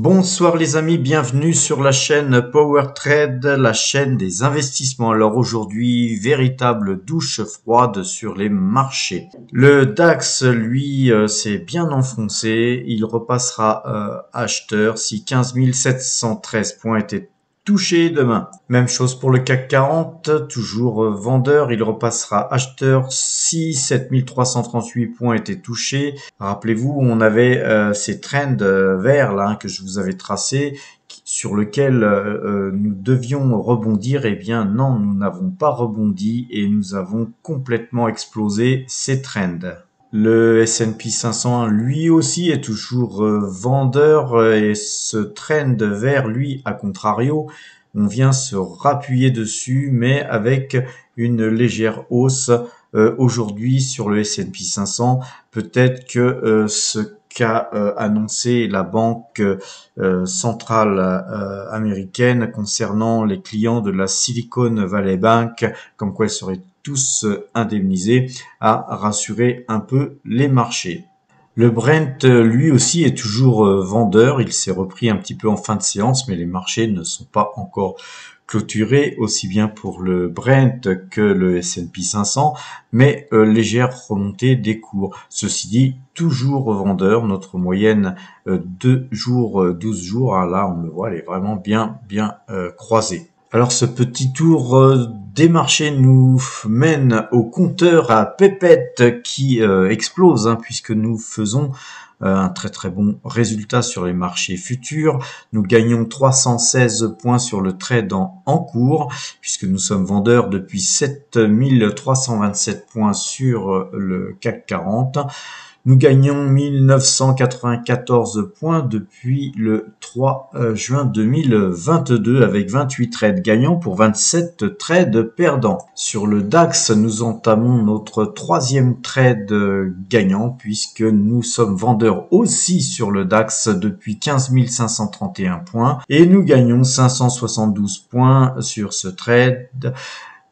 Bonsoir les amis, bienvenue sur la chaîne Power Trade, la chaîne des investissements. Alors aujourd'hui, véritable douche froide sur les marchés. Le DAX, lui, s'est bien enfoncé. Il repassera acheteur si 15 713 points étaient touché demain. Même chose pour le CAC 40, toujours vendeur, il repassera acheteur si 7338 points étaient touchés. Rappelez-vous, on avait ces trends verts là que je vous avais tracés sur lequel nous devions rebondir. Eh bien non, nous n'avons pas rebondi et nous avons complètement explosé ces trends. Le S&P 500, lui aussi, est toujours vendeur et ce trend vert, lui, à contrario, on vient se rappuyer dessus, mais avec une légère hausse aujourd'hui sur le S&P 500. Peut-être que ce qu'a annoncé la banque centrale américaine concernant les clients de la Silicon Valley Bank, comme quoi elle serait tous indemnisés, a rassuré un peu les marchés. Le Brent, lui aussi, est toujours vendeur. Il s'est repris un petit peu en fin de séance, mais les marchés ne sont pas encore clôturés, aussi bien pour le Brent que le S&P 500, mais légère remontée des cours. Ceci dit, toujours vendeur. Notre moyenne 2 jours, 12 jours, là on le voit, elle est vraiment bien croisée. Alors ce petit tour des marchés nous mène au compteur à pépette qui explose, puisque nous faisons un très bon résultat sur les marchés futurs. Nous gagnons 316 points sur le trade en cours, puisque nous sommes vendeurs depuis 7327 points sur le CAC 40. Nous gagnons 1994 points depuis le 3 juin 2022 avec 28 trades gagnants pour 27 trades perdants. Sur le DAX, nous entamons notre troisième trade gagnant puisque nous sommes vendeurs aussi sur le DAX depuis 15 531 points et nous gagnons 572 points sur ce trade.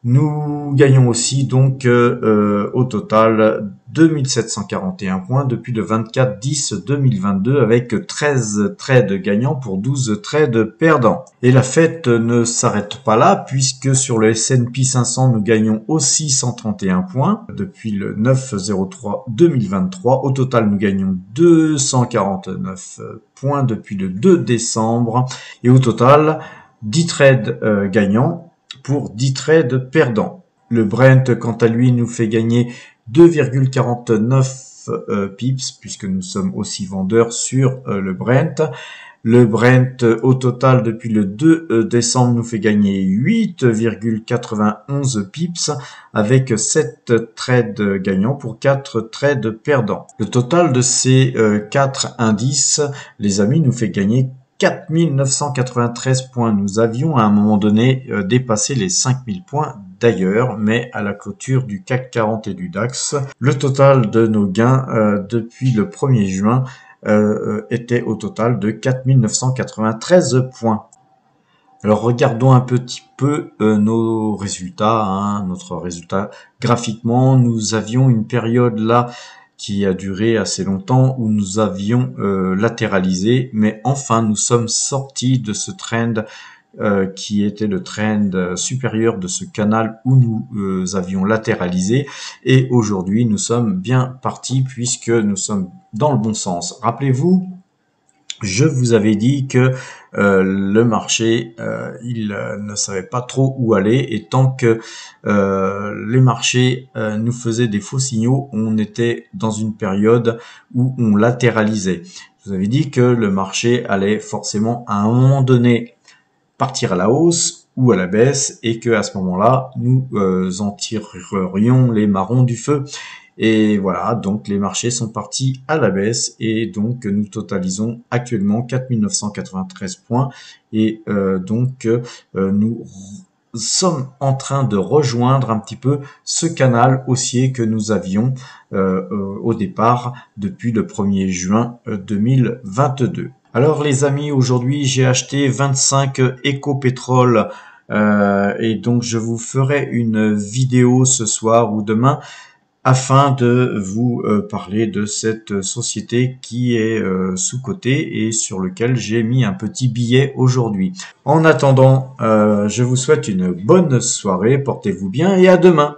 Nous gagnons aussi donc au total 2741 points depuis le 24/10/2022 avec 13 trades gagnants pour 12 trades perdants. Et la fête ne s'arrête pas là puisque sur le S&P 500 nous gagnons aussi 131 points depuis le 9/03/2023. Au total nous gagnons 249 points depuis le 2 décembre et au total 10 trades gagnants pour 10 trades perdants. Le Brent, quant à lui, nous fait gagner 2,49 pips, puisque nous sommes aussi vendeurs sur le Brent. Le Brent, au total, depuis le 2 décembre, nous fait gagner 8,91 pips, avec 7 trades gagnants pour 4 trades perdants. Le total de ces 4 indices, les amis, nous fait gagner 4993 points. Nous avions à un moment donné dépassé les 5000 points d'ailleurs, mais à la clôture du CAC 40 et du DAX, le total de nos gains depuis le 1er juin était au total de 4993 points. Alors regardons un petit peu nos résultats, notre résultat graphiquement. Nous avions une période là qui a duré assez longtemps où nous avions latéralisé, mais enfin nous sommes sortis de ce trend qui était le trend supérieur de ce canal où nous avions latéralisé, et aujourd'hui nous sommes bien partis puisque nous sommes dans le bon sens. Rappelez-vous, je vous avais dit que le marché, il ne savait pas trop où aller, et tant que les marchés nous faisaient des faux signaux, on était dans une période où on latéralisait. Je vous avais dit que le marché allait forcément à un moment donné partir à la hausse ou à la baisse, et que à ce moment-là, nous en tirerions les marrons du feu. Et voilà, donc les marchés sont partis à la baisse et donc nous totalisons actuellement 4993 points et nous sommes en train de rejoindre un petit peu ce canal haussier que nous avions au départ depuis le 1er juin 2022. Alors les amis, aujourd'hui j'ai acheté 25 Ecopétrol et donc je vous ferai une vidéo ce soir ou demain afin de vous parler de cette société qui est sous-cotée et sur lequel j'ai mis un petit billet aujourd'hui. En attendant, je vous souhaite une bonne soirée, portez-vous bien et à demain.